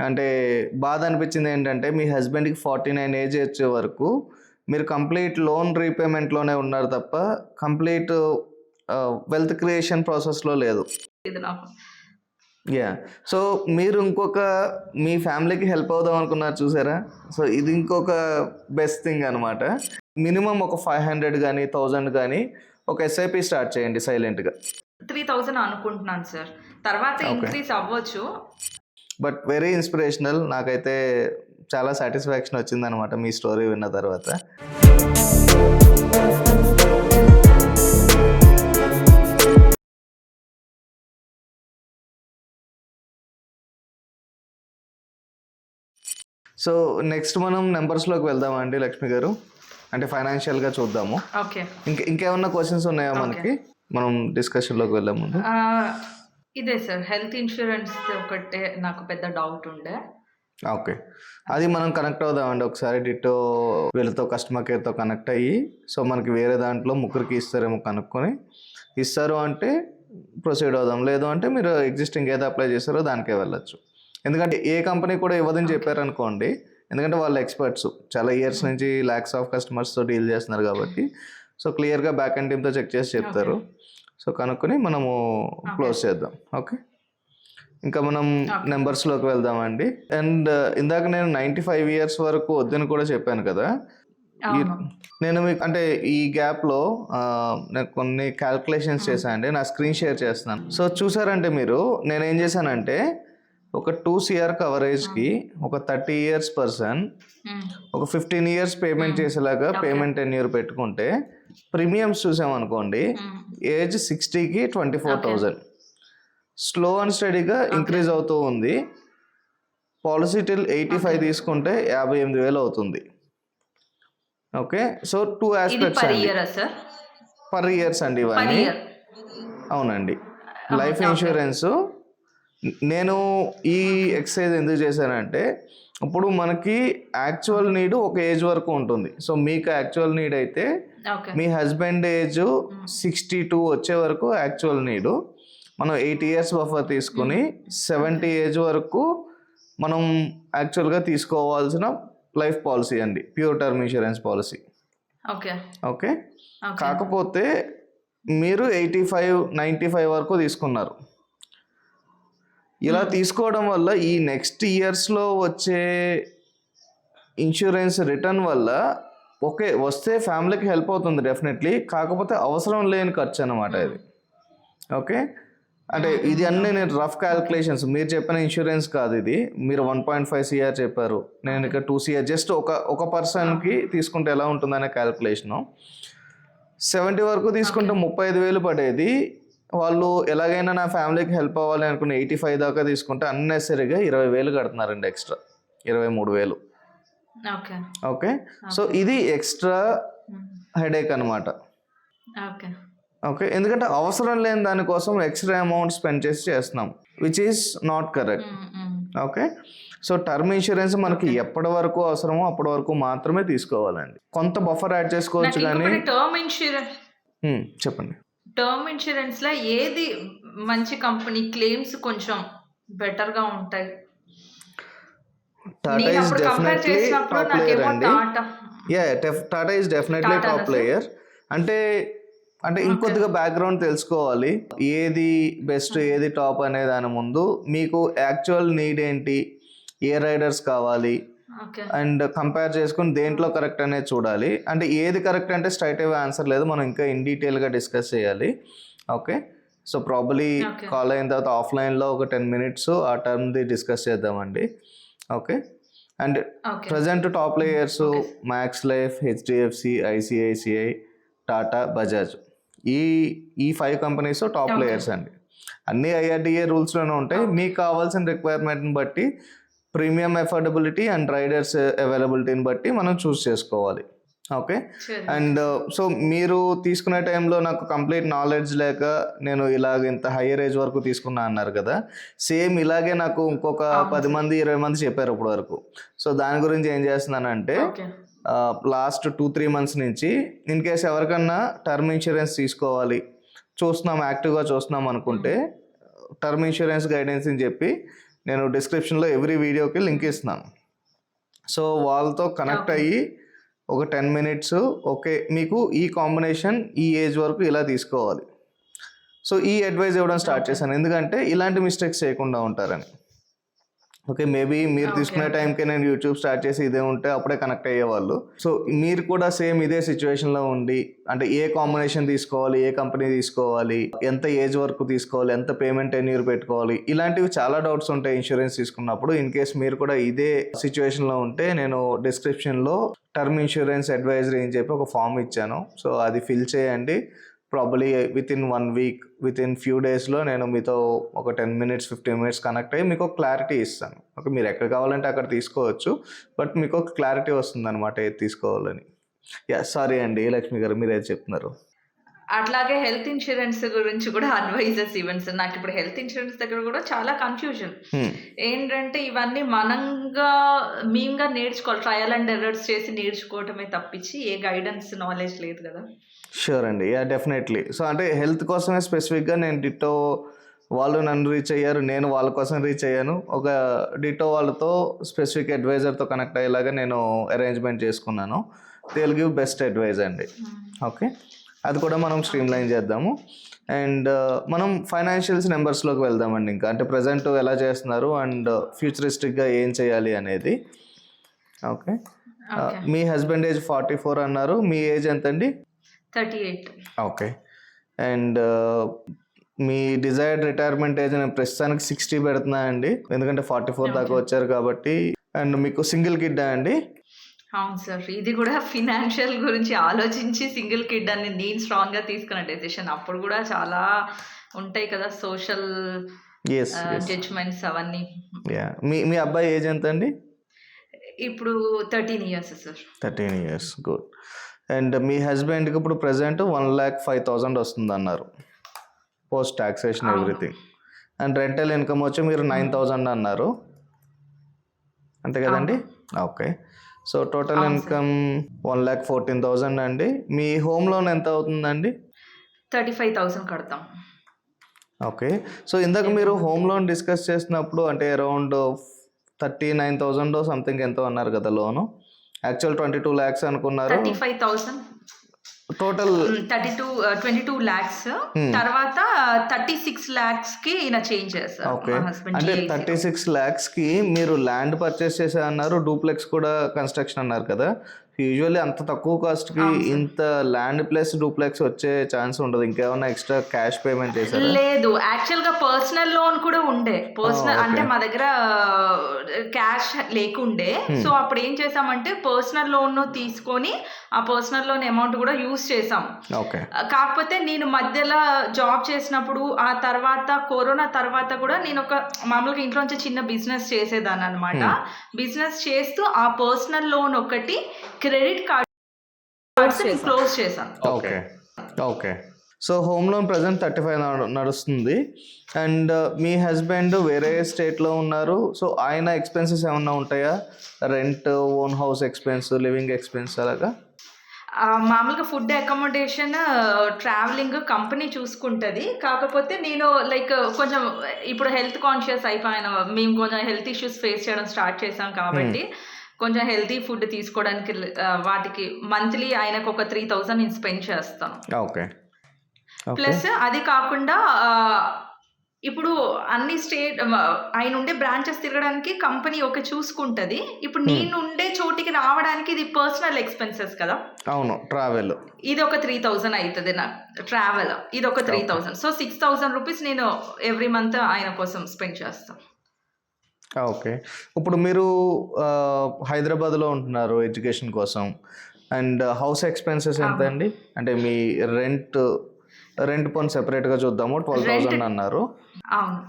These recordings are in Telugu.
అంటే బాధ అనిపించింది ఏంటంటే మీ హస్బెండ్కి 49 ఏజ్ వచ్చే వరకు మీరు కంప్లీట్ లోన్ రీపేమెంట్లోనే ఉన్నారు తప్ప కంప్లీట్ వెల్త్ క్రియేషన్ ప్రాసెస్లో లేదు. ఇది నాకు. యా సో మీరు ఇంకొక మీ ఫ్యామిలీకి హెల్ప్ అవుదాం అనుకున్నారు చూసారా. సో ఇది ఇంకొక బెస్ట్ థింగ్ అనమాట. మినిమం ఒక 500 కానీ 1000 కానీ ఒక ఎస్ఐపి స్టార్ట్ చేయండి సైలెంట్గా. 3000 అనుకుంటున్నాను సార్. తర్వాత ఓకే, ఇంక్రీజ్ అవ్వచ్చు. But very inspirational. నాకైతే చాలా సాటిస్ఫాక్షన్ వచ్చిందనమాట మీ స్టోరీ విన్న తర్వాత. సో నెక్స్ట్ మనం నెంబర్స్లోకి వెళ్దామండి లక్ష్మి గారు. అంటే ఫైనాన్షియల్గా చూద్దాము. ఓకే. ఇంకేమన్నా క్వశ్చన్స్ ఉన్నాయా మనకి మనం డిస్కషన్లోకి వెళ్ళే ముందు? ఇదే సార్, హెల్త్ ఇన్సూరెన్స్ ఒకటే నాకు పెద్ద డౌట్ ఉండే. ఓకే, అది మనం కనెక్ట్ అవుదామండి ఒకసారి. డిటో వీళ్ళతో కస్టమర్ కేర్తో కనెక్ట్ అయ్యి, సో మనకి వేరే దాంట్లో ముగ్గురికి ఇస్తారేమో కనుక్కొని, ఇస్తారు అంటే ప్రొసీడ్ అవుదాం. లేదు అంటే మీరు ఎగ్జిస్టింగ్ ఏదో అప్లై చేస్తారో దానికే వెళ్ళచ్చు. ఎందుకంటే ఏ కంపెనీ కూడా ఇవ్వదని చెప్పారనుకోండి, ఎందుకంటే వాళ్ళు ఎక్స్పర్ట్స్, చాలా ఇయర్స్ నుంచి ల్యాక్స్ ఆఫ్ కస్టమర్స్తో డీల్ చేస్తున్నారు కాబట్టి, సో క్లియర్గా బ్యాక్ అండ్ టీమ్తో చెక్ చేసి చెప్తారు. సో కనుక్కొని మనము క్లోజ్ చేద్దాం. ఓకే, ఇంకా మనం నెంబర్స్లోకి వెళ్దామండి. అండ్ ఇందాక నేను 95 ఇయర్స్ వరకు వద్దని కూడా చెప్పాను కదా. నేను మీకు అంటే ఈ గ్యాప్లో నేను కొన్ని క్యాల్కులేషన్స్ చేశాను అండి, నా స్క్రీన్ షేర్ చేస్తున్నాను. సో చూసారంటే మీరు, నేనేం చేశానంటే ఒక 2 CR కవరేజ్కి ఒక 30 ఇయర్స్ పర్సన్ ఒక 15 ఇయర్స్ పేమెంట్ చేసేలాగా పేమెంట్ టెన్యూర్ పెట్టుకుంటే, ప్రీమియమ్స్ చూసామనుకోండి ఏజ్ 60కి 24,000 స్లో అండ్ స్టడీగా ఇంక్రీజ్ అవుతూ ఉంది. పాలసీ టిల్ 85 తీసుకుంటే 58,000 అవుతుంది. ఓకే, సో 2 ఆస్పెక్ట్స్ అండి. పర్ ఇయర్స్ అండి ఇవన్నీ. అవునండి, లైఫ్ ఇన్సూరెన్స్. నేను ఈ ఎక్సర్సైజ్ ఎందుకు చేశానంటే, ఇప్పుడు మనకి యాక్చువల్ నీడ్ ఒక ఏజ్ వరకు ఉంటుంది. సో మీకు యాక్చువల్ నీడ్ అయితే మీ హస్బెండ్ ఏజ్ 62 వచ్చే వరకు యాక్చువల్ నీడు, మనం 8 ఇయర్స్ బఫర్ తీసుకుని 70 ఏజ్ వరకు మనం యాక్చువల్గా తీసుకోవాల్సిన లైఫ్ పాలసీ అండి, pure term insurance policy. Okay, కాకపోతే మీరు 85, 95 వరకు తీసుకున్నారు. ఇలా తీసుకోవడం వల్ల ఈ నెక్స్ట్ ఇయర్స్లో వచ్చే ఇన్సూరెన్స్ రిటర్న్ వల్ల ఓకే వస్తే ఫ్యామిలీకి హెల్ప్ అవుతుంది డెఫినెట్లీ, కాకపోతే అవసరం లేని ఖర్చు అన్నమాట ఇది. ఓకే, అంటే ఇది అన్నీ నేను రఫ్ క్యాల్కులేషన్స్, మీరు చెప్పిన ఇన్సూరెన్స్ కాదు ఇది. మీరు 1.5 CR చెప్పారు, నేను ఇక 2 CR జస్ట్ ఒక పర్సన్కి తీసుకుంటే ఎలా ఉంటుందనే క్యాల్కులేషను. 70 వరకు తీసుకుంటే 35,000 పడేది. వాళ్ళు ఎలాగైనా నా ఫ్యామిలీకి హెల్ప్ అవ్వాలి అనుకున్న 85 దాకా తీసుకుంటే అన్నెసరీగా 20,000 కడుతున్నారండి, ఎక్స్ట్రా 23,000. ఓకే, సో ఇది ఎక్స్ట్రా హెడేక్ అనమాట. ఓకే, ఎందుకంటే అవసరం లేని దానికోసం ఎక్స్ట్రా అమౌంట్ స్పెండ్ చేస్తున్నాం, which is not correct. Okay, so term insurance మనకి ఎప్పటి వరకు అవసరమో అప్పటి వరకు మాత్రమే తీసుకోవాలండి. కొంత బఫర్ యాడ్ చేసుకోవచ్చు కానీ. చెప్పండి. టర్మ్ ఇన్సూరెన్స్ లో ఏది మంచి కంపెనీ, క్లెయిమ్స్ కొంచెం బెటర్ గా ఉంటాయి? Tata is definitely top player అండి. Tata is definitely top player. అంటే ఇంకొద్దిగా బ్యాక్గ్రౌండ్ తెలుసుకోవాలి, ఏది బెస్ట్ ఏది టాప్ అనే దాని ముందు మీకు యాక్చువల్ నీడ్ ఏంటి, ఏ రైడర్స్ కావాలి అండ్ కంపేర్ చేసుకుని దేంట్లో కరెక్ట్ అనేది చూడాలి. అంటే ఏది కరెక్ట్ అంటే స్ట్రైట్ అవే ఆన్సర్ లేదు, మనం ఇంకా ఇన్ డీటెయిల్గా డిస్కస్ చేయాలి. ఓకే, సో ప్రాబబ్లీ కాల్ అయిన తర్వాత ఆఫ్లైన్లో ఒక 10 minutes ఆ టర్మ్ది డిస్కస్ చేద్దామండి. Okay, and present top players max life, HDFC, ICICI, Tata, Bajaj, ఈ 5 కంపెనీస్ టాప్ ప్లేయర్స్ అండి. అన్ని IRDA రూల్స్లోనే ఉంటాయి. మీకు కావాల్సిన రిక్వైర్మెంట్ని బట్టి, ప్రీమియం అఫోర్డబిలిటీ అండ్ రైడర్స్ అవైలబిలిటీని బట్టి మనం చూస్ చేసుకోవాలి. ఓకే, అండ్ సో మీరు తీసుకునే టైంలో నాకు కంప్లీట్ నాలెడ్జ్ లేక నేను ఇలాగ ఇంత హయ్యర్ ఏజ్ వరకు తీసుకున్నా అన్నారు కదా, సేమ్ ఇలాగే నాకు ఇంకొక 10 మంది 20 మంది చెప్పారు ఇప్పటి వరకు. సో దాని గురించి ఏం చేస్తున్నానంటే, లాస్ట్ 2-3 months నుంచి ఇన్ కేస్ ఎవరికన్నా టర్మ్ ఇన్సూరెన్స్ తీసుకోవాలి చూస్తున్నాం, యాక్టివ్గా చూస్తున్నాం అనుకుంటే, టర్మ్ ఇన్సూరెన్స్ గైడెన్స్ అని చెప్పి నేను డిస్క్రిప్షన్లో ఎవ్రీ వీడియోకి లింక్ ఇస్తున్నాను. సో వాళ్ళతో కనెక్ట్ ఓకే. అయ్యి ఒక 10 మినిట్స్ ఓకే మీకు ఈ కాంబినేషన్ ఈ ఏజ్ వరకు ఇలా తీసుకోవాలి. సో ఈ అడ్వైజ్ ఇవ్వడం స్టార్ట్ ఓకే. చేశాను, ఎందుకంటే ఇలాంటి మిస్టేక్స్ చేయకుండా ఉంటారని. ఓకే, మేబీ మీరు ఓకే. తీసుకునే ఓకే. టైంకి నేను యూట్యూబ్ స్టార్ట్ చేసి ఇదే ఉంటే అప్పుడే కనెక్ట్ అయ్యేవాళ్ళు. సో మీరు కూడా సేమ్ ఇదే సిచ్యువేషన్లో ఉండి అంటే ఏ కాంబినేషన్ తీసుకోవాలి, ఏ కంపెనీ తీసుకోవాలి, ఎంత ఏజ్ వరకు తీసుకోవాలి, ఎంత పేమెంట్ టెన్యూర్ పెట్టుకోవాలి, ఇలాంటివి చాలా డౌట్స్ ఉంటాయి ఇన్సూరెన్స్ తీసుకున్నప్పుడు. ఇన్ కేస్ మీరు కూడా ఇదే సిచ్యువేషన్లో ఉంటే నేను డిస్క్రిప్షన్లో టర్మ్ ఇన్సూరెన్స్ అడ్వైజరీ అని చెప్పి ఒక ఫామ్ ఇచ్చాను. సో అది ఫిల్ చేయండి. Probably with in 1 week, with in few డేస్లో నేను మీతో ఒక 10 మినిట్స్ 15 మినిట్స్ కనెక్ట్ అయ్యి మీకు ఒక క్లారిటీ ఇస్తాను. ఓకే, మీరు ఎక్కడ కావాలంటే అక్కడ తీసుకోవచ్చు, బట్ మీకు ఒక క్లారిటీ వస్తుంది అనమాట ఏది తీసుకోవాలని. సారీ అండి లక్ష్మి గారు, మీరు ఏది చెప్తున్నారు? అట్లాగే హెల్త్ ఇన్సూరెన్స్ గురించి కూడా అడ్వైజెస్ ఇవ్వండి సార్. నాకు ఇప్పుడు హెల్త్ ఇన్సూరెన్స్ దగ్గర కూడా చాలా కన్ఫ్యూజన్. ఏంటంటే ఇవన్నీ మేముగా నేర్చుకోవాలి, ట్రయల్ అండ్ ఎర్రర్స్ చేసి నేర్చుకోవటమే తప్పించి ఏ గైడెన్స్ నాలెడ్జ్ లేదు కదా. షూర్ అండి, డెఫినెట్లీ. సో అంటే హెల్త్ కోసమే స్పెసిఫిక్గా నేను డిటో వాళ్ళు నన్ను రీచ్ అయ్యారు, నేను వాళ్ళ కోసం రీచ్ అయ్యాను. ఒక డిటో వాళ్ళతో స్పెసిఫిక్ అడ్వైజర్తో కనెక్ట్ అయ్యేలాగా నేను అరేంజ్మెంట్ చేసుకున్నాను. They will give best advice అండి. ఓకే, అది కూడా మనం స్ట్రీమ్ లైన్ చేద్దాము. అండ్ మనం ఫైనాన్షియల్స్ నెంబర్స్లోకి వెళ్దామండి. ఇంకా అంటే ప్రజెంట్ ఎలా చేస్తున్నారు అండ్ ఫ్యూచరిస్టిక్గా ఏం చేయాలి అనేది. Okay, okay. మీ హస్బెండ్ ఏజ్ 44 అన్నారు, మీ ఏజ్ ఎంతండి? 38. ఓకే, అండ్ మీ డిజైర్డ్ రిటైర్మెంట్ ఏజ్ నేను ప్రస్తుతానికి 60 పెడుతున్నా అండి, ఎందుకంటే 44 దాకా ఓకే. వచ్చారు కాబట్టి. అండ్ మీకు సింగిల్ కిడ్డా అండి? అవును సార్. ఇది కూడా ఫినాన్షియల్ గురించి ఆలోచించి సింగిల్ కిడ్ అని నేను స్ట్రాంగ్‌గా తీసుకున్న డెసిషన్. అప్పుడు కూడా చాలా ఉంటాయి కదా సోషల్ ఎస్ ఎస్, జడ్జ్‌మెంట్స్ అవన్నీ. మీ అబ్బాయి ఏజ్ ఎంత అండి? ఇప్పుడు 13 years sir. 13 years, good. And మీ హస్బెండ్కి ఇప్పుడు ప్రజెంట్ 1,05,000 వస్తుంది అన్నారు, పోస్ట్ టాక్సేషన్ అవును. ఎవ్రీథింగ్. అండ్ రెంటల్ ఇన్కమ్ వచ్చి మీరు 9,000 అన్నారు, అంతే కదండి? అవును. ఓకే, సో టోటల్ అవును సార్. ఇన్కమ్ 1,14,000 అండి. మీ హోమ్ లోన్ ఎంత అవుతుందండి? 35,000 కడతాం ఓకే, సో ఇందాక ఎవ్రీ మీరు మంత్. హోమ్ లోన్ డిస్కస్ చేసినప్పుడు అంటే అరౌండ్ 39,000 సంథింగ్ ఎంతో అన్నారు కదా లోను. యాక్చువల్ 22 lakhs అనుకున్నారు 35,000 టోటల్. 22 lakhs తర్వాత 36 lakhsకి ఈయన చేంజ్ చేస్తారు ఓకే, మా హస్బెండ్ అంటే GIC. 36 lakhsకి మీరు ల్యాండ్ పర్చేస్ చేసే అన్నారు, డూప్లెక్స్ కూడా కన్స్ట్రక్షన్ అన్నారు కదా. యూజువల్లీ అంత తక్కువ కాస్ట్కి అవును సార్. ఇంత ల్యాండ్ ప్లస్ డూప్లెక్స్ వచ్చే ఛాన్స్ ఉండదు. ఇంకేమన్నా ఎక్స్ట్రా క్యాష్ పేమెంట్ చేశారా? లేదు, యాక్చువల్గా పర్సనల్ లోన్ కూడా ఉండే. Personal okay. అంటే మా దగ్గర క్యాష్ లేకుండే. సో అప్పుడు ఏం చేసామంటే పర్సనల్ లోన్ తీసుకొని ఆ పర్సనల్ లోన్ అమౌంట్ కూడా యూస్ చేసాం. ఓకే, కాకపోతే నేను మధ్యలో జాబ్ చేసినప్పుడు ఆ తర్వాత కరోనా తర్వాత కూడా నేను ఒక మామూలుగా ఇంట్లోంచి చిన్న బిజినెస్ చేసేదాన్ని అనమాట. బిజినెస్ చేస్తూ ఆ పర్సనల్ లోన్ ఒకటి క్రెడిట్ కార్డ్ క్లోజ్ చేశాను. Okay, okay. So home loan present 35 నడుస్తుంది. అండ్ మీ హస్బెండ్ వేరే స్టేట్లో ఉన్నారు, సో ఆయన ఎక్స్పెన్సెస్ ఏమన్నా ఉంటాయా? Rent, own house expense, living expense అలాగా? మామూలుగా ఫుడ్ అకామిడేషన్ ట్రావెలింగ్ కంపెనీ చూసుకుంటుంది. కాకపోతే నేను లైక్ కొంచెం ఇప్పుడు హెల్త్ కాన్షియస్ అయిపోయాను. మేము కొంచెం హెల్త్ ఇష్యూస్ ఫేస్ చేయడం స్టార్ట్ చేసాం కాబట్టి కొంచెం హెల్తీ ఫుడ్ తీసుకోవడానికి వాటికి మంత్లీ ఆయనకు ఒక 3,000 నేను స్పెండ్ చేస్తాను. ఓకే, ప్లస్ అది కాకుండా ఇప్పుడు అన్ని స్టేట్ ఆయన ఉండే బ్రాంచెస్ తిరగడానికి కంపెనీ ఒక చూసుకుంటది. ఇప్పుడు నేను ఉండే చోటికి రావడానికి ఇది పర్సనల్ ఎక్స్పెన్సెస్ కదా. అవును, ట్రావెల్ ఇది ఒక 3,000 అవుతుంది నా ట్రావెల్, ఇది ఒక 3,000. సో 6,000 రూపీస్ నేను ఎవ్రీ మంత్ ఆయన కోసం స్పెండ్ చేస్తాను. ఓకే, ఇప్పుడు మీరు హైదరాబాద్లో ఉంటున్నారు ఎడ్యుకేషన్ కోసం. అండ్ హౌస్ ఎక్స్పెన్సెస్ ఎంత అండి? అంటే మీ రెంట్ పోనీ సెపరేట్గా చూద్దాము, 12,000 అన్నారు. అవును.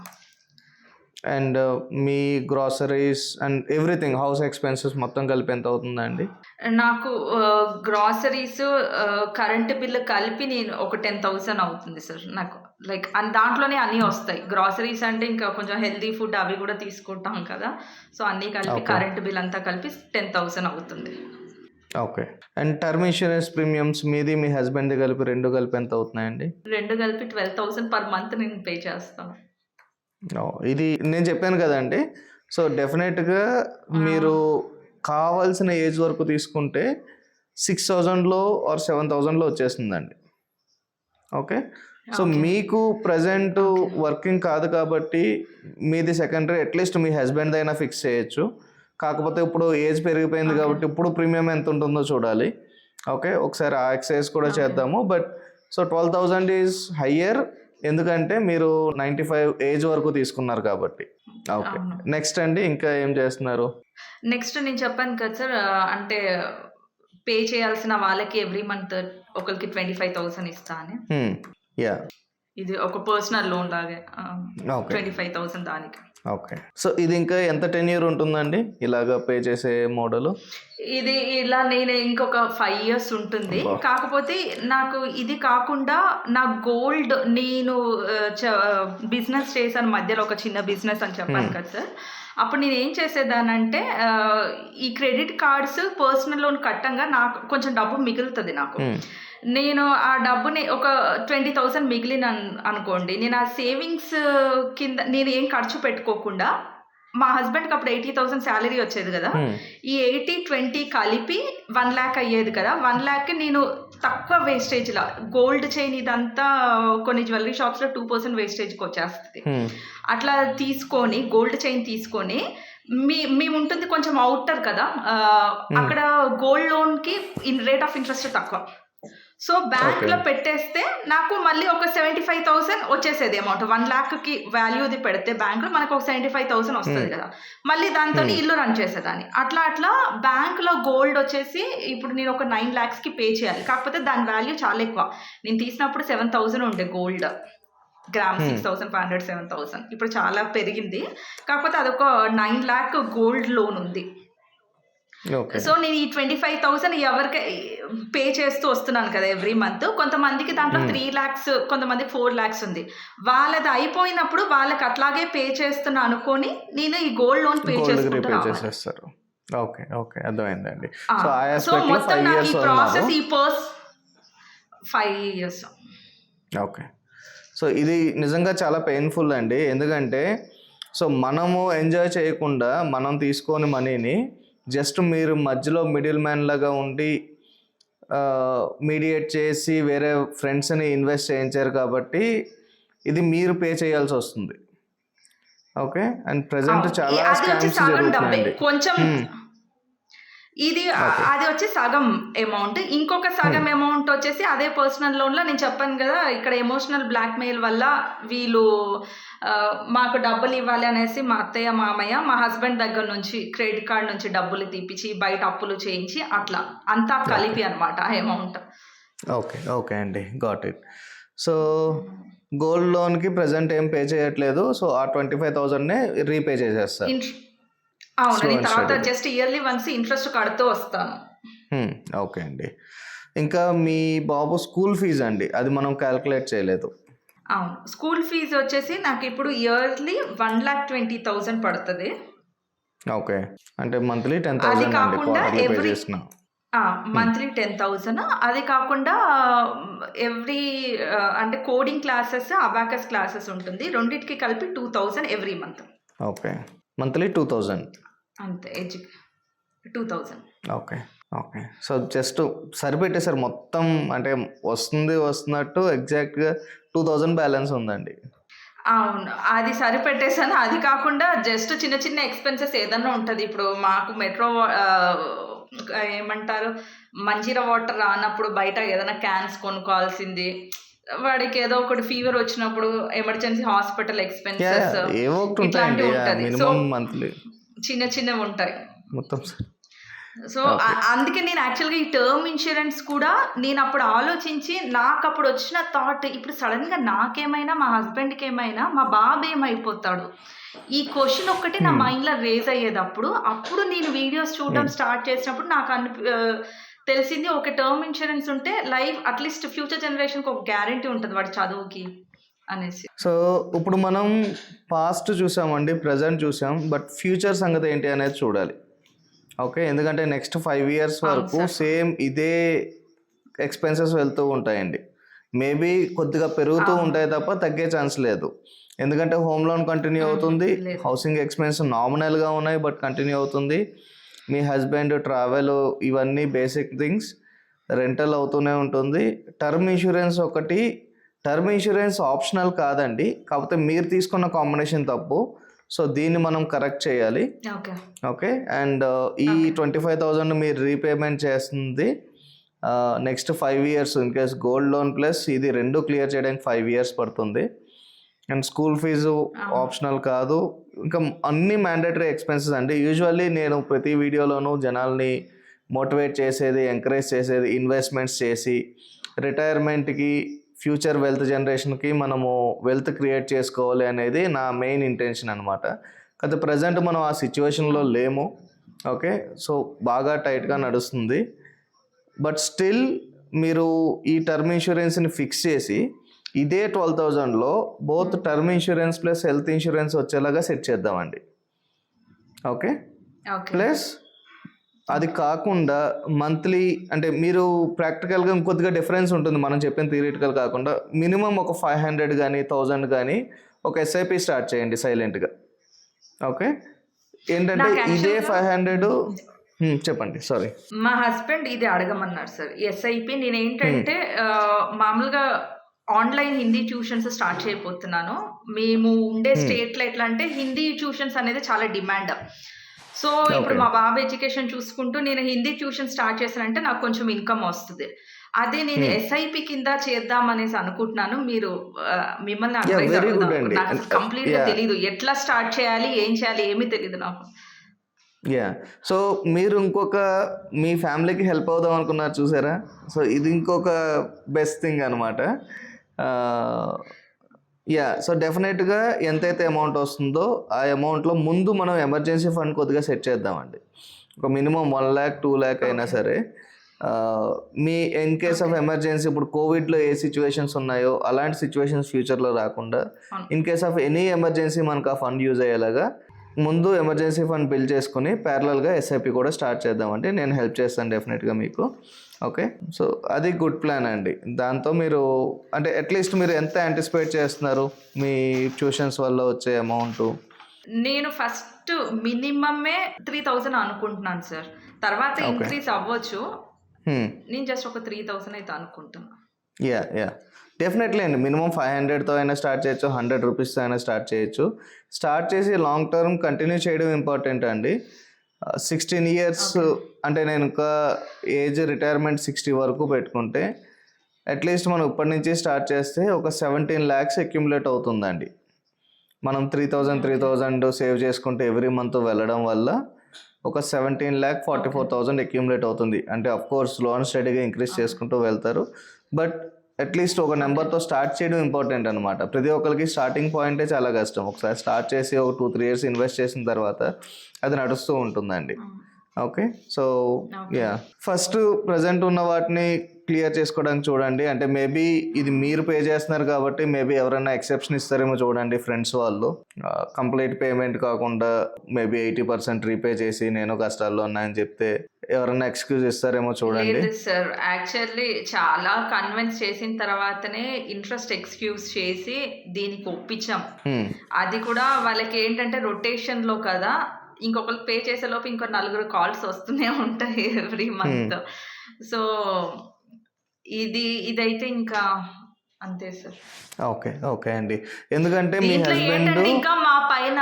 And me groceries and everything house expenses మొత్తం కలిపి ఎంత అవుతుందండి? నాకు గ్రాసరీస్ కరెంట్ బిల్లు కలిపి నేను ఒక 10,000 అవుతుంది సార్. నాకు లైక్ దాంట్లోనే అన్నీ వస్తాయి. గ్రాసరీస్ అంటే ఇంకా కొంచెం హెల్దీ ఫుడ్ అవి కూడా తీసుకుంటాం కదా. సో అన్నీ కలిపి కరెంట్ బిల్ అంతా కలిపి 10,000 అవుతుంది. Okay, and term insurance premiums మీది మీ హస్బెండ్ కలిపి రెండు కలిపి ఎంత అవుతున్నాయండి? రెండు కలిపి 12,000 పర్ మంత్ నేను పే చేస్తాను. ఇది నేను చెప్పాను కదండి. సో డెఫినెట్గా మీరు కావాల్సిన ఏజ్ వరకు తీసుకుంటే 6,000లో ఆర్ 7,000లో వచ్చేస్తుందండి. ఓకే. సో మీకు ప్రజెంట్ వర్కింగ్ కాదు కాబట్టి మీది సెకండరీ, అట్లీస్ట్ మీ హస్బెండ్ అయినా ఫిక్స్ చేయొచ్చు. కాకపోతే ఇప్పుడు ఏజ్ పెరిగిపోయింది కాబట్టి ఇప్పుడు ప్రీమియం ఎంత ఉంటుందో చూడాలి. ఓకే, ఒకసారి ఆ ఎక్సర్సైజ్ కూడా చేద్దాము. బట్ సో 12,000 ఈజ్ హయ్యర్, ఎందుకంటే మీరు 95 ఏజ్ వరకు తీసుకున్నారు కాబట్టి. ఓకే, నెక్స్ట్ అండి ఇంకా ఏం చేస్తున్నారు? నెక్స్ట్ నేను చెప్పాను కదా సార్, అంటే పే చేయాల్సిన వాళ్ళకి ఎవ్రీ మంత్ ఒకరికి 25,000 ఇస్తా అని. యా, ఇది ఒక పర్సనల్ లోన్ లాగే. ఓకే, 25,000 దానికి. ఓకే. సో ఇది ఇంకా ఎంత టెన్యూర్ ఉంటుందండి ఇలాగా పే చేసే మోడల్? ఇది ఇలా నేను ఇంకొక 5 years ఉంటుంది. కాకపోతే నాకు ఇది కాకుండా నా గోల్డ్, నేను బిజినెస్ చేశాను మధ్యలో, ఒక చిన్న బిజినెస్ అని చెప్పాను కదా సార్. అప్పుడు నేను ఏం చేసేదానంటే ఈ క్రెడిట్ కార్డ్స్ పర్సనల్ లోన్ కట్టంగా నాకు కొంచెం డబ్బు మిగులుతుంది నాకు. నేను ఆ డబ్బుని ఒక 20,000 మిగిలిన అనుకోండి, నేను ఆ సేవింగ్స్ కింద నేను ఏం ఖర్చు పెట్టుకోకుండా, మా హస్బెండ్కి అప్పుడు 80,000 శాలరీ వచ్చేది కదా, ఈ 80-20 కలిపి 1 lakh అయ్యేది కదా. 1 lakh నేను తక్కువ వేస్టేజ్లా గోల్డ్ చైన్ ఇదంతా కొన్ని జ్యువెలరీ షాప్స్లో 2% వేస్టేజ్కి వచ్చేస్తుంది. అట్లా తీసుకొని గోల్డ్ చైన్ తీసుకొని మేము ఉంటుంది కొంచెం అవుటర్ కదా, అక్కడ గోల్డ్ లోన్కి రేట్ ఆఫ్ ఇంట్రెస్ట్ తక్కువ. సో బ్యాంక్లో పెట్టేస్తే నాకు మళ్ళీ ఒక 75,000 వచ్చేసేది అమౌంట్. 1 lakh వాల్యూది పెడితే బ్యాంక్లో మనకు ఒక 75,000 వస్తుంది కదా, మళ్ళీ దాంతో ఇల్లు రన్ చేసేదాన్ని. అట్లా బ్యాంక్లో గోల్డ్ వచ్చేసి ఇప్పుడు నేను ఒక 9 lakhs పే చేయాలి. కాకపోతే దాని వాల్యూ చాలా ఎక్కువ. నేను తీసినప్పుడు 7,000 ఉండే గోల్డ్ గ్రామ్, 6,500 7,000. ఇప్పుడు చాలా పెరిగింది. కాకపోతే అదొక 9 lakh గోల్డ్ లోన్ ఉంది. సో నేను ఈ 25,000 ఎవరికి పే చేస్తూ వస్తున్నాను కదా ఎవ్రీ మంత్. కొంతమందికి దాంట్లో 3 lakhs, కొంతమందికి 4 lakhs ఉంది. వాళ్ళది అయిపోయినప్పుడు వాళ్ళకి అట్లాగే పే చేస్తున్నా అనుకొని నేను ఈ గోల్డ్ లోన్ పే చేస్తారు. ఓకే, ఓకే, అర్థమైందండి. సో మొత్తం నాకు ఈ ప్రాసెస్ ఈ 5 years. ఓకే. సో ఇది నిజంగా చాలా పెయిన్ఫుల్ అండి, ఎందుకంటే సో మనము ఎంజాయ్ చేయకుండా మనం తీసుకొని మనీని జస్ట్ మీరు మధ్యలో మిడిల్ మ్యాన్ లాగా ఉండి మీడియేట్ చేసి వేరే ఫ్రెండ్స్ని ఇన్వెస్ట్ చేయించారు కాబట్టి ఇది మీరు పే చేయాల్సి వస్తుంది. ఓకే, అండ్ ప్రజెంట్ చాలా స్కామ్స్ జరుగుతున్నాయండి. కొంచెం ఇది అది వచ్చి సగం అమౌంట్, ఇంకొక సగం అమౌంట్ వచ్చేసి అదే పర్సనల్ లోన్లో నేను చెప్పాను కదా, ఇక్కడ ఎమోషనల్ బ్లాక్మెయిల్ వల్ల వీళ్ళు మాకు డబ్బులు ఇవ్వాలి అనేసి మా అత్తయ్య మామయ్య మా హస్బెండ్ దగ్గర నుంచి క్రెడిట్ కార్డ్ నుంచి డబ్బులు తీపిచ్చి బయట అప్పులు చేయించి అట్లా అంతా కలిపి అనమాట ఆ అమౌంట్. ఓకే, ఓకే అండి, గాట్ ఇట్. సో గోల్డ్ లోన్కి ప్రజెంట్ ఏం పే చేయట్లేదు, సో ఆ 25,000నే రీపే చేసేస్తారు. అవును, నేను తర్వాత జస్ట్ ఇయర్లీ వన్స్ ఇంట్రెస్ట్ కడుతూ వస్తాను. ఓకే అండి. ఇంకా మీ బాబు స్కూల్ ఫీజు అండి, అది మనం క్యాల్కులేట్ చేయలేదు. అవును, స్కూల్ ఫీజు వచ్చేసి నాకు ఇప్పుడు ఇయర్లీ 1,20,000 పడుతుంది. ఓకే, అంటే మంత్లీ 10,000 మంత్లీ 10,000. అది కాకుండా ఎవ్రీ అంటే కోడింగ్ క్లాసెస్, అబాకస్ క్లాసెస్ ఉంటుంది, రెండింటికి కలిపి 2,000 ఎవ్రీ మంత్. ఓకే, మంత్లీ 2,000 అంతే, 2,000. Okay, okay. సో జస్ట్ సరిపెట్టేసారు మొత్తం, అంటే వస్తున్నట్టు ఎగ్జాక్ట్గా 2,000 బ్యాలెన్స్ ఉందండి. అవును, అది సరిపెట్టేసాను. అది కాకుండా జస్ట్ చిన్న చిన్న ఎక్స్పెన్సెస్ ఏదన్నా ఉంటుంది. ఇప్పుడు మాకు మెట్రో ఏమంటారు, మంజీరా వాటర్ రానప్పుడు బయట ఏదైనా క్యాన్స్ కొనుక్కోవాల్సింది, వాడికి ఏదో ఒకటి ఫీవర్ వచ్చినప్పుడు ఎమర్జెన్సీ హాస్పిటల్ ఎక్స్పెన్సెస్ ఇట్లాంటివి ఉంటుంది. సో చిన్న చిన్నవి ఉంటాయి మొత్తం. సో అందుకే నేను యాక్చువల్గా ఈ టర్మ్ ఇన్సూరెన్స్ కూడా నేను అప్పుడు ఆలోచించి, నాకు అప్పుడు వచ్చిన థాట్, ఇప్పుడు సడన్గా నాకేమైనా, మా హస్బెండ్కి ఏమైనా, మా బాబు ఏమైపోతాడు, ఈ క్వశ్చన్ ఒక్కటి నా మైండ్లో రేజ్ అయ్యేటప్పుడు, అప్పుడు నేను వీడియోస్ చూడడం స్టార్ట్ చేసినప్పుడు నాకు తెలిసింది, ఒక టర్మ్ ఇన్సూరెన్స్ ఉంటే లైఫ్ అట్లీస్ట్ ఫ్యూచర్ జనరేషన్కి ఒక గ్యారంటీ ఉంటుంది వాడి చదువుకి అనేసి. సో ఇప్పుడు మనం పాస్ట్ చూసామండి, ప్రజెంట్ చూసాం, బట్ ఫ్యూచర్ సంగతి ఏంటి అనేది చూడాలి. ఓకే, ఎందుకంటే నెక్స్ట్ 5 years వరకు సేమ్ ఇదే ఎక్స్పెన్సెస్ వెళ్తూ ఉంటాయండి. మేబీ కొద్దిగా పెరుగుతూ ఉంటాయి తప్ప తగ్గే ఛాన్స్ లేదు. ఎందుకంటే హోమ్ లోన్ కంటిన్యూ అవుతుంది, లేదు. హౌసింగ్ ఎక్స్పెన్స్ నామినల్గా ఉన్నాయి బట్ కంటిన్యూ అవుతుంది, మీ హస్బెండ్ ట్రావెల్ ఇవన్నీ బేసిక్ థింగ్స్ రెంటల్ అవుతూనే ఉంటుంది. టర్మ్ ఇన్సూరెన్స్ ఒకటి, టర్మ్ ఇన్సూరెన్స్ ఆప్షనల్ కాదండి, కాకపోతే మీరు తీసుకున్న కాంబినేషన్ తప్పు. సో దీన్ని మనం కరెక్ట్ చేయాలి. ఓకే. ఓకే, అండ్ ఈ 25,000 మీరు రీపేమెంట్ చేస్తుంది next 5 years. In case gold loan plus ఇది రెండు క్లియర్ చేయడానికి 5 years పడుతుంది. అండ్ స్కూల్ ఫీజు ఆప్షనల్ కాదు, ఇంకా అన్ని మ్యాండేటరీ ఎక్స్పెన్సెస్ అండి. యూజువల్లీ నేను ప్రతి వీడియోలోనూ జనాల్ని మోటివేట్ చేసేది, ఎంకరేజ్ చేసేది ఇన్వెస్ట్మెంట్స్ చేసి రిటైర్మెంట్కి, ఫ్యూచర్ వెల్త్ జనరేషన్కి మనము వెల్త్ క్రియేట్ చేసుకోవాలి అనేది నా మెయిన్ ఇంటెన్షన్ అనమాట. కాకపోతే ప్రజెంట్ మనం ఆ సిచ్యువేషన్లో లేము. ఓకే, సో బాగా టైట్గా నడుస్తుంది. బట్ స్టిల్ మీరు ఈ టర్మ్ ఇన్సూరెన్స్ని ఫిక్స్ చేసి ఇదే 12,000లో both term insurance plus health insurance వచ్చేలాగా సెట్ చేద్దామండి. ఓకే, ప్లస్ అది కాకుండా మంత్లీ అంటే మీరు ప్రాక్టికల్గా ఇంకొద్దిగా డిఫరెన్స్ ఉంటుంది మనం చెప్పిన థియరిటికల్ కాకుండా. మినిమం ఒక 500 కానీ 1000 కానీ ఒక ఎస్ఐపి స్టార్ట్ చేయండి సైలెంట్గా. ఓకే, ఏంటంటే ఇదే 500 చెప్పండి. సారీ, మా హస్బెండ్ ఇది అడగమన్నారు సార్ ఎస్ఐపి. నేనేంటంటే మామూలుగా ఆన్లైన్ హిందీ ట్యూషన్స్ స్టార్ట్ చేయబోతున్నాను. మేము ఉండే స్టేట్లో ఎట్లా అంటే హిందీ ట్యూషన్స్ అనేది చాలా డిమాండ్. సో ఇప్పుడు మా బాబు ఎడ్యుకేషన్ చూసుకుంటూ నేను హిందీ ట్యూషన్ స్టార్ట్ చేశానంటే నాకు కొంచెం ఇన్కమ్ వస్తుంది. అదే నేను ఎస్ఐపి కింద చేద్దాం అనేసి అనుకుంటున్నాను. మీరు మిమ్మల్ని అడ్వైజ్ అడుగుతాను. నాకు కంప్లీట్ గా తెలీదు ఎట్లా స్టార్ట్ చేయాలి, ఏం చేయాలి, ఏమీ తెలియదు నాకు. సో మీరు ఇంకొక మీ ఫ్యామిలీకి హెల్ప్ అవుదాం అనుకున్నారు చూసారా, సో ఇది ఇంకొక బెస్ట్ థింగ్ అనమాట. సో డెఫినెట్గా ఎంతైతే అమౌంట్ వస్తుందో ఆ అమౌంట్లో ముందు మనం ఎమర్జెన్సీ ఫండ్ కొద్దిగా సెట్ చేద్దామండి. ఒక మినిమం 1 lakh 2 lakh అయినా సరే me in case of emergency, ఇప్పుడు కోవిడ్లో ఏ సిచ్యువేషన్స్ ఉన్నాయో అలాంటి సిచ్యువేషన్స్ ఫ్యూచర్లో రాకుండా in case of any emergency మనకు ఆ ఫండ్ యూజ్ అయ్యేలాగా ముందు ఎమర్జెన్సీ ఫండ్ బిల్డ్ చేసుకుని ప్యారలల్గా ఎస్ఐపి కూడా స్టార్ట్ చేద్దామండి. నేను హెల్ప్ చేస్తాను డెఫినెట్గా మీకు. ఓకే, సో అది గుడ్ ప్లాన్ అండి. దాంతో మీరు అంటే అట్లీస్ట్ మీరు ఎంత యాంటిసిపేట్ చేస్తున్నారు మీ ట్యూషన్స్ వల్ల వచ్చే అమౌంట్? నేను ఫస్ట్ మినిమమే 3,000 అనుకుంటున్నాను సార్. తర్వాత ఇంక్రీజ్ అవ్వచ్చు. నేను జస్ట్ ఒక 3,000 అయితే అనుకుంటున్నాను. డెఫినెట్లీ అండి. మినిమం 500తో అయినా స్టార్ట్ చేయొచ్చు, 100 రూపీస్తో అయినా స్టార్ట్ చేయొచ్చు. స్టార్ట్ చేసి లాంగ్ టర్మ్ కంటిన్యూ చేయడం ఇంపార్టెంట్ అండి. 16 years అంటే నేను ఇంకా ఏజ్ రిటైర్మెంట్ 60 వరకు పెట్టుకుంటే అట్లీస్ట్ మనం ఇప్పటి నుంచి స్టార్ట్ చేస్తే ఒక 17 lakhs అక్యుములేట్ అవుతుందండి. మనం 3,000 సేవ్ చేసుకుంటే ఎవ్రీ మంత్ వెళ్ళడం వల్ల ఒక 17,44,000 అక్యుములేట్ అవుతుంది. అంటే అఫ్ కోర్స్ లోన్ స్టడీగా ఇంక్రీజ్ చేసుకుంటూ వెళ్తారు, బట్ అట్లీస్ట్ ఒక నెంబర్తో స్టార్ట్ చేయడం ఇంపార్టెంట్ అనమాట. ప్రతి ఒక్కరికి స్టార్టింగ్ పాయింటే చాలా కష్టం. ఒకసారి స్టార్ట్ చేసి ఒక 2-3 years ఇన్వెస్ట్ చేసిన తర్వాత అది నడుస్తూ ఉంటుందండి. ఓకే, సో ఫస్ట్ ప్రజెంట్ ఉన్న వాటిని క్లియర్ చేసుకోవడానికి చూడండి. అంటే మేబీ ఇది మీరు పే చేస్తున్నారు కాబట్టి మేబీ ఎవరైనా ఎక్సెప్షన్ ఇస్తారేమో చూడండి. ఫ్రెండ్స్ వాళ్ళు కంప్లీట్ పేమెంట్ కాకుండా మేబీ 80% రీపే చేసి నేను కష్టాల్లో ఉన్నాయని చెప్తే ఎవరైనా ఎక్స్క్యూజ్ ఇస్తారేమో చూడండి. సార్ యాక్చువల్లీ చాలా కన్విన్స్ చేసిన తర్వాతనే ఇంట్రెస్ట్ ఎక్స్క్యూజ్ చేసి దీనికి ఒప్పించాం. అది కూడా వాళ్ళకి ఏంటంటే రొటేషన్ లో కదా, ఇంకొకరు పే చేసే లోపు ఇంకో 4 calls వస్తూనే ఉంటాయి ఎవ్రీ మంత్. సో ఇదైతే ఇంకా అంతే సార్. ఓకే అండి. ఎందుకంటే మీ హస్బెండ్ ఇంకా మా పైన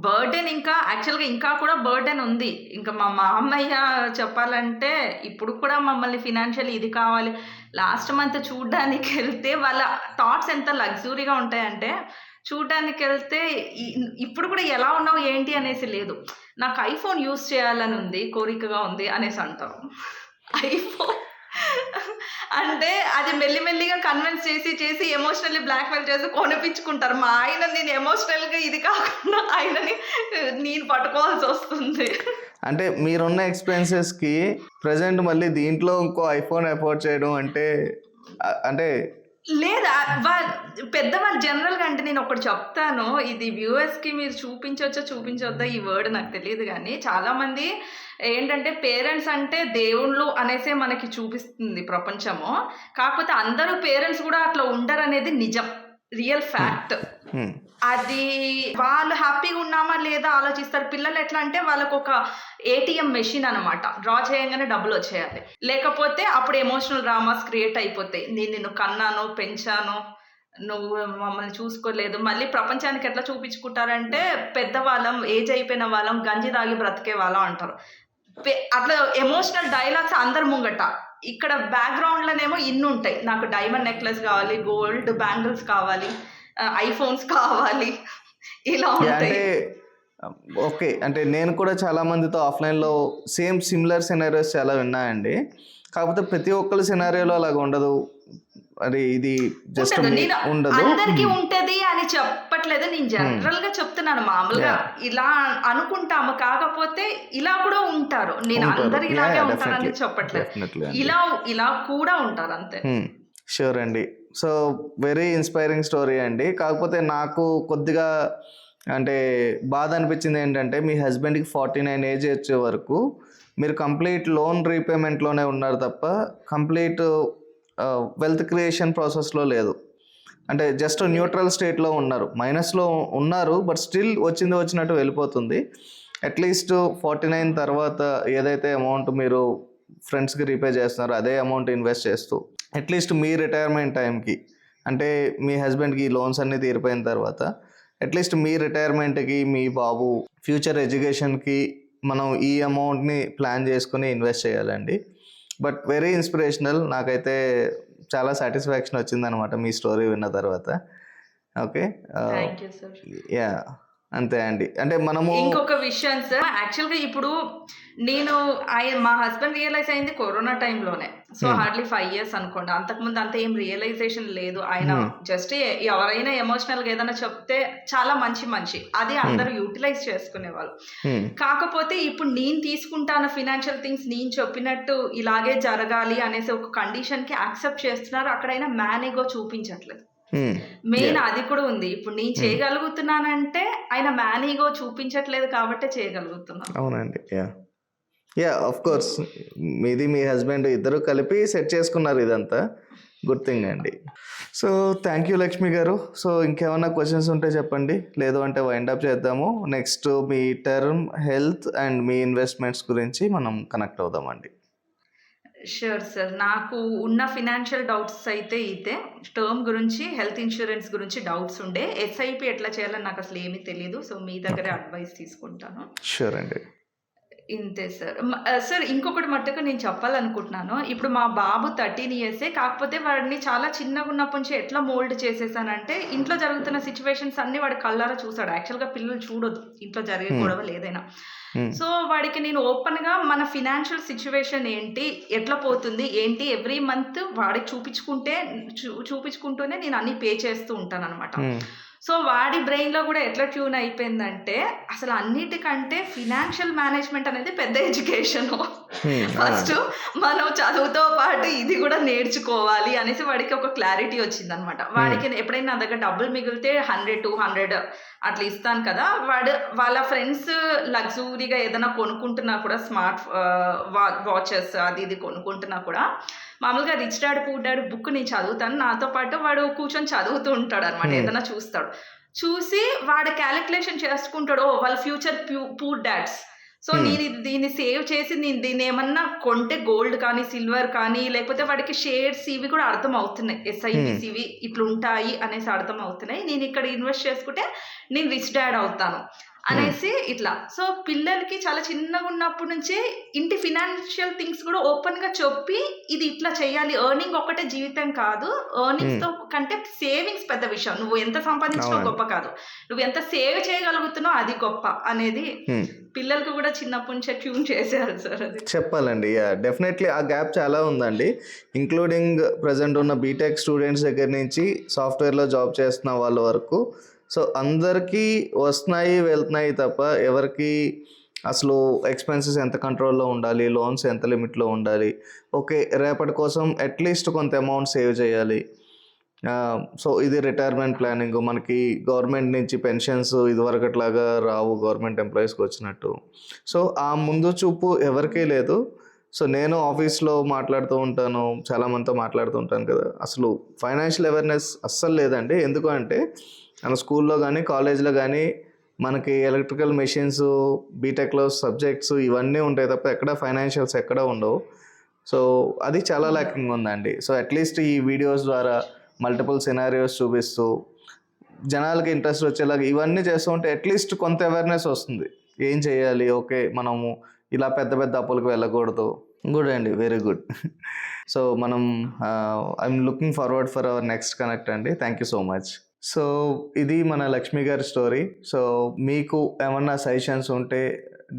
బర్డెన్ ఇంకా యాక్చువల్గా ఇంకా కూడా బర్డెన్ ఉంది. ఇంకా మా మామయ్య చెప్పాలంటే ఇప్పుడు కూడా మమ్మల్ని ఫినాన్షియల్ ఇది కావాలి. లాస్ట్ మంత్ చూడడానికి వెళ్తే వాళ్ళ థాట్స్ ఎంత లగ్జరీగా ఉంటాయంటే, చూడడానికి వెళ్తే ఇప్పుడు కూడా ఎలా ఉన్నావు ఏంటి అనేసి లేదు, నాకు ఐఫోన్ యూస్ చేయాలని ఉంది, కోరికగా ఉంది అనేసి అంటారు. ఐఫోన్ అంటే అది మెల్లిమెల్లిగా కన్విన్స్ చేసి ఎమోషనల్లీ బ్లాక్మెయిల్ చేసి కొనిపించుకుంటారు. మా ఆయన నేను ఎమోషనల్గా ఇది కాకుండా ఆయనని నేను పట్టుకోవాల్సి వస్తుంది. అంటే మీరున్న ఎక్స్పెన్సెస్కి ప్రజెంట్ మళ్ళీ దీంట్లో ఇంకో ఐఫోన్ అఫోర్డ్ చేయడం అంటే లేదా పెద్దవాళ్ళు జనరల్గా అంటే నేను ఒకటి చెప్తాను, ఇది వ్యూవర్స్కి మీరు చూపించొద్దా ఈ వర్డ్ నాకు తెలియదు, కానీ చాలామంది ఏంటంటే పేరెంట్స్ అంటే దేవుళ్ళు అనేసే మనకి చూపిస్తుంది ప్రపంచము. కాకపోతే అందరూ పేరెంట్స్ కూడా అట్లా ఉండరు అనేది నిజం, రియల్ ఫ్యాక్ట్. హ్మ్. అది వాళ్ళు హ్యాపీగా ఉన్నామా లేదా ఆలోచిస్తారు. పిల్లలు ఎట్లా అంటే వాళ్ళకు ఒక ఏటీఎం మెషిన్ అనమాట. డ్రా చేయంగానే డబ్బులు వచ్చేయాలి. లేకపోతే అప్పుడు ఎమోషనల్ డ్రామాస్ క్రియేట్ అయిపోతాయి. నేను నిన్ను కన్నాను, పెంచాను, నువ్వు మమ్మల్ని చూసుకోలేదు. మళ్ళీ ప్రపంచానికి ఎట్లా చూపించుకుంటారంటే పెద్దవాళ్ళం, ఏజ్ అయిపోయిన వాళ్ళం, గంజి తాగి బ్రతికే వాళ్ళం అంటారు. అట్లా ఎమోషనల్ డైలాగ్స్ అందరి ముంగట. ఇక్కడ బ్యాక్‌గ్రౌండ్‌లోనేమో ఇన్నుంటాయి. నాకు డైమండ్ నెక్లెస్ కావాలి, గోల్డ్ బ్యాంగిల్స్ కావాలి, ఐఫోన్స్ కావాలి. ఇలా యాహ్! ఉంటాయి. అంటే ఓకే. అంటే నేను కూడా చాలా మందితో ఆఫ్‌లైన్‌లో సిమిలర్ సినారియోస్ చాలా విన్నానండి. కాకపోతే ప్రతి ఒక్కళ్ళ సినారియోలో అలాగ ఉండదు. అది ఇది జస్ట్ ఉండదు. మీ నేను ఉండదు. అందరికీ ఉంటది అని చెప్పట్లేదు. నేను జనరల్‌గా చెప్తున్నాను. మామూలుగా యాహ్! ఇలా అనుకుంటాము. కాకపోతే ఇలా కూడా ఉంటారు. నేను ఉంటారు. అందరూ యాహ్! ఇలాగే యాహ్! ఉంటారని డెఫినెట్‌లీ. చెప్పట్లేదు. డెఫినెట్‌లీ అండి. ఇలా ఇలా కూడా ఉంటారు అంతే. ష్యూర్ అండి. సో, వెరీ ఇన్‌స్పైరింగ్ స్టోరీ అండి. కాకపోతే నాకు కొద్దిగా అంటే బాధ అనిపించింది ఏంటంటే, మీ హస్బెండ్‌కి 49 ఏజ్ వచ్చే వరకు మీరు కంప్లీట్ లోన్ రీపేమెంట్‌లోనే ఉన్నారు తప్ప, కంప్లీట్ వెల్త్ క్రియేషన్ ప్రాసెస్‌లో లేదు. అంటే జస్ట్ న్యూట్రల్ స్టేట్‌లో ఉన్నారు. మైనస్‌లో ఉన్నారు. బట్ స్టిల్ వచ్చింది వచ్చినట్టు వెళ్ళిపోతుంది. అట్‌లీస్ట్ 49 తర్వాత ఏదైతే అమౌంట్ మీరు ఫ్రెండ్స్‌కి రీపే చేస్తున్నారో అదే అమౌంట్ ఇన్వెస్ట్ చేస్తూ అట్‌లీస్ట్ మీ రిటైర్మెంట్ టైంకి అంటే మీ హస్బెండ్‌కి ఈ లోన్స్ అన్నీ తీరిపోయిన తర్వాత అట్‌లీస్ట్ మీ రిటైర్మెంట్‌కి, మీ బాబు ఫ్యూచర్ ఎడ్యుకేషన్‌కి మనం ఈ అమౌంట్‌ని ప్లాన్ చేసుకొని ఇన్వెస్ట్ చేయాలండి. But very inspirational. నాకైతే చాలా సాటిస్ఫాక్షన్ వచ్చిందనమాట మీ స్టోరీ విన్న తర్వాత. Okay. Thank you sir. Yeah! అంతే అండి. అంటే మనము ఇంకొక విషయం సార్, యాక్చువల్‌గా ఇప్పుడు నేను మా హస్బెండ్ రియలైజ్ అయింది కరోనా టైంలోనే. సో, హార్డ్‌లీ 5 ఇయర్స్ అనుకోండి. అంతకుముందు అంత ఏం రియలైజేషన్ లేదు. ఆయన జస్ట్ ఎవరైనా ఎమోషనల్‌గా ఏదైనా చెప్తే చాలా మంచి మనిషి. అది అందరూ యూటిలైజ్ చేసుకునేవాళ్ళు. కాకపోతే ఇప్పుడు నేను తీసుకుంటాను ఫినాన్షియల్ థింగ్స్ నేను చెప్పినట్టు ఇలాగే జరగాలి అనేసి ఒక కండిషన్‌కి యాక్సెప్ట్ చేస్తున్నారు. అక్కడైనా మ్యాన్ ఇగో చూపించట్లేదు. మెయిన్ అది కూడా ఉంది. ఇప్పుడు నేను చేయగలుగుతున్నానంటే ఆయన మ్యాన్ ఈగో చూపించట్లేదు కాబట్టే చేయగలుగుతున్నాను. అవునండి. యాహ్! యాహ్! Of course. మీది మీ హస్బెండ్ ఇద్దరు కలిపి సెట్ చేసుకున్నారు ఇదంతా. గుడ్ థింగ్ అండి. సో, థ్యాంక్ యూ లక్ష్మి గారు. సో, ఇంకేమన్నా క్వెషన్స్ ఉంటే చెప్పండి. లేదు అంటే వైండ్ అప్ చేద్దాము. Next me term, health and me investments గురించి మనం కనెక్ట్ అవుదామండి. Sure sir. నాకు ఉన్న ఫినాన్షియల్ డౌట్స్ అయితే ఇదే. టర్మ్ గురించి, హెల్త్ ఇన్స్యూరెన్స్ గురించి డౌట్స్ ఉండే. ఎస్ఐపి ఎట్లా చేయాలని నాకు అసలు ఏమీ తెలీదు. సో, మీ దగ్గరే అడ్వైస్ తీసుకుంటాను. ష్యూర్ అండి. ఇంతే సార్. సార్ ఇంకొకటి మట్టుకు నేను చెప్పాలనుకుంటున్నాను. ఇప్పుడు మా బాబు 13 ఇయర్సే. కాకపోతే వాడిని చాలా చిన్నగున్నప్పటి నుంచి ఎట్లా మోల్డ్ చేసేసానంటే, ఇంట్లో జరుగుతున్న సిట్యుయేషన్స్ అన్నీ వాడు కళ్ళారా చూసాడు. యాక్చువల్‌గా పిల్లలు చూడొద్దు. ఇంట్లో జరిగే గొడవలు ఏదైనా. సో, వాడికి నేను ఓపెన్‌గా మన ఫినాన్షియల్ సిట్యుయేషన్ ఏంటి? ఎట్లా పోతుంది? ఏంటి? ఎవ్రీ మంత్ వాడికి చూపించుకుంటూనే నేను అన్నీ పే చేస్తూ ఉంటాననమాట. సో, వాడి బ్రెయిన్‌లో గూడా ఎట్లా ట్యూన్ అయిపోయిందంటే, అసలు అన్నిటికంటే ఫినాన్షియల్ మేనేజ్‌మెంట్ అనేది పెద్ద ఎడ్యుకేషను. ఫస్ట్ మనం చదువుతో పాటు ఇది గూడా నేర్చుకోవాలి అనేసి వాడికి ఒక క్లారిటీ వచ్చిందనమాట. వాడికి ఎప్పుడైనా నా దగ్గర డబ్బులు మిగిలితే 100, 200 అట్లా ఇస్తాను కదా! వాళ్ళ ఫ్రెండ్స్ లగ్జూరీగా ఏదైనా కొనుక్కుంటున్నా కూడా స్మార్ట్ వాచెస్ అది ఇది కొనుక్కుంటున్నా కూడా మామూలుగా 'rich dad poor dad' book నేను చదువుతాను. నాతో పాటు వాడు కూర్చొని చదువుతూ ఉంటాడనమాట. ఏదైనా చూస్తాడు. చూసి వాడు క్యాలిక్యులేషన్ చేసుకుంటాడు. ఓహ్! వాళ్ళ ఫ్యూచర్ పూర్ డాడ్స్. సో, నేను దీన్ని సేవ్ చేసి నేను దీన్నేమన్నా కొంటే గోల్డ్ కానీ, సిల్వర్ కానీ లేకపోతే వాడికి షేర్స్ ఇవి కూడా అర్థమవుతున్నాయి. ఎస్ఐపిసివి ఇట్లుంటాయి అనేసి అర్థమవుతున్నాయి. నేనిక్కడ ఇన్వెస్ట్ చేసుకుంటే నేను రిచ్ డాడ్ అవుతాను అనేసి ఇట్లా. సో, పిల్లలకి చాలా చిన్నగున్నప్పటి నుంచే ఇంటి ఫినాన్షియల్ థింగ్స్ కూడా ఓపెన్‌గా చెప్పి ఇది ఇట్లా చేయాలి. ఎర్నింగ్ ఒక్కటే జీవితం కాదు. ఎర్నింగ్స్‌తో కంటే సేవింగ్స్ పెద్ద విషయం. నువ్వు ఎంత సంపాదించినా గొప్ప కాదు. నువ్వు ఎంత సేవ్ చేయగలుగుతున్నావో అది గొప్ప అనేది పిల్లలకి కూడా చిన్నప్పటి నుంచే ట్యూన్ చేసేయాలి సార్ అది. చెప్పాలండి. యాహ్! డెఫినెట్‌లీ ఆ గ్యాప్ చాలా ఉందండి. ఇంక్లూడింగ్ ప్రెజెంట్ ఉన్న బీటెక్ స్టూడెంట్స్ దగ్గర నుంచి సాఫ్ట్‌వేర్‌లో జాబ్ చేస్తున్న వాళ్ళ వరకు. సో, అందరికీ వస్తున్నాయి, వెళ్తున్నాయి తప్ప ఎవరికీ అసలు ఎక్స్‌పెన్సెస్ ఎంత కంట్రోల్‌లో ఉండాలి, లోన్స్ ఎంత లిమిట్‌లో ఉండాలి, ఓకే రేపటి కోసం అట్‌లీస్ట్ కొంత అమౌంట్ సేవ్ చేయాలి. సో, ఇది రిటైర్మెంట్ ప్లానింగ్. మనకి గవర్నమెంట్ నుంచి పెన్షన్స్ ఇదివరకట్లాగా రావు గవర్నమెంట్ ఎంప్లాయీస్‌కి వచ్చినట్టు. సో, ఆ ముందు చూపు ఎవరికీ లేదు. సో నేను ఆఫీస్లో మాట్లాడుతూ ఉంటాను, చాలా మందితో మాట్లాడుతూ ఉంటాను కదా, అసలు ఫైనాన్షియల్ అవేర్నెస్ అస్సలు లేదండి. ఎందుకు అంటే మన స్కూల్లో కానీ కాలేజ్లో కానీ మనకి ఎలక్ట్రికల్ మెషిన్స్, బీటెక్లో సబ్జెక్ట్స్ ఇవన్నీ ఉంటాయి తప్ప ఎక్కడ ఫైనాన్షియల్స్ ఎక్కడ ఉండవు. సో అది చాలా ల్యాకింగ్ ఉందండి. సో అట్లీస్ట్ ఈ వీడియోస్ ద్వారా మల్టిపుల్ సినారియోస్ చూపిస్తూ జనాలకి ఇంట్రెస్ట్ వచ్చేలాగా ఇవన్నీ చేస్తూ ఉంటే అట్లీస్ట్ కొంత అవేర్నెస్ వస్తుంది. ఏం చేయాలి, ఓకే మనము ఇలా పెద్ద పెద్ద అప్పులకు వెళ్ళకూడదు. గుడ్ అండి, వెరీ గుడ్. సో మనం I'm looking forward for our next connect అండి. Thank you so much. So ఇది మన లక్ష్మి గారి స్టోరీ. సో మీకు ఏమన్నా సజెషన్స్ ఉంటే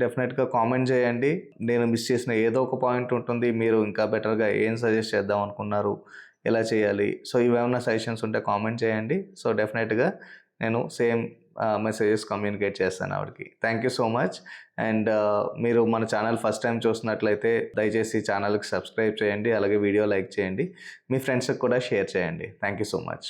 డెఫినెట్గా కామెంట్ చేయండి. నేను మిస్ చేసిన ఏదో ఒక పాయింట్ ఉంటుంది, మీరు ఇంకా బెటర్గా ఏం సజెస్ట్ చేద్దాం అనుకున్నారు, ఎలా చేయాలి, సో ఇవేమన్నా సజెషన్స్ ఉంటే కామెంట్ చేయండి. సో డెఫినెట్గా నేను సేమ్ మెసేజెస్ కమ్యూనికేట్ చేస్తాను ఆవిడకి. Thank you so much. And మీరు మన ఛానల్ ఫస్ట్ టైం చూసినట్లయితే దయచేసి ఛానల్కి సబ్స్క్రైబ్ చేయండి, అలాగే వీడియో లైక్ చేయండి, మీ ఫ్రెండ్స్కి కూడా షేర్ చేయండి. Thank you so much.